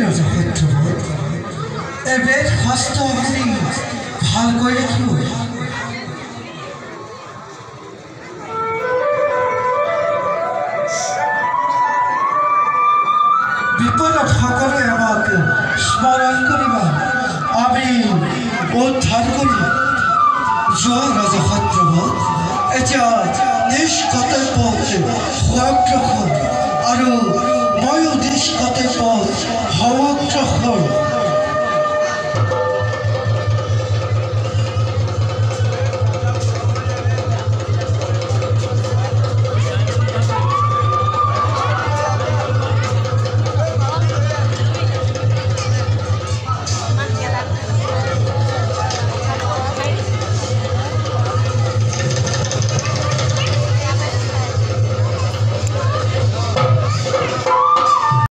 ৰাজসত্ৰবোৰ এবেদ হস্ত অগ্নি ভালকৈ ৰাখিব বিপদত সকলোৱে আমাক স্মৰণ কৰিবা আমি উদ্ধাৰ কৰিম যোৱা ৰাজসত্ৰবোৰ এতিয়া নিষ্কৰ্তব্যত অগ্ৰসৰ আৰু ময়ো নিষ্কৰ্তব্যত অগ্ৰসৰ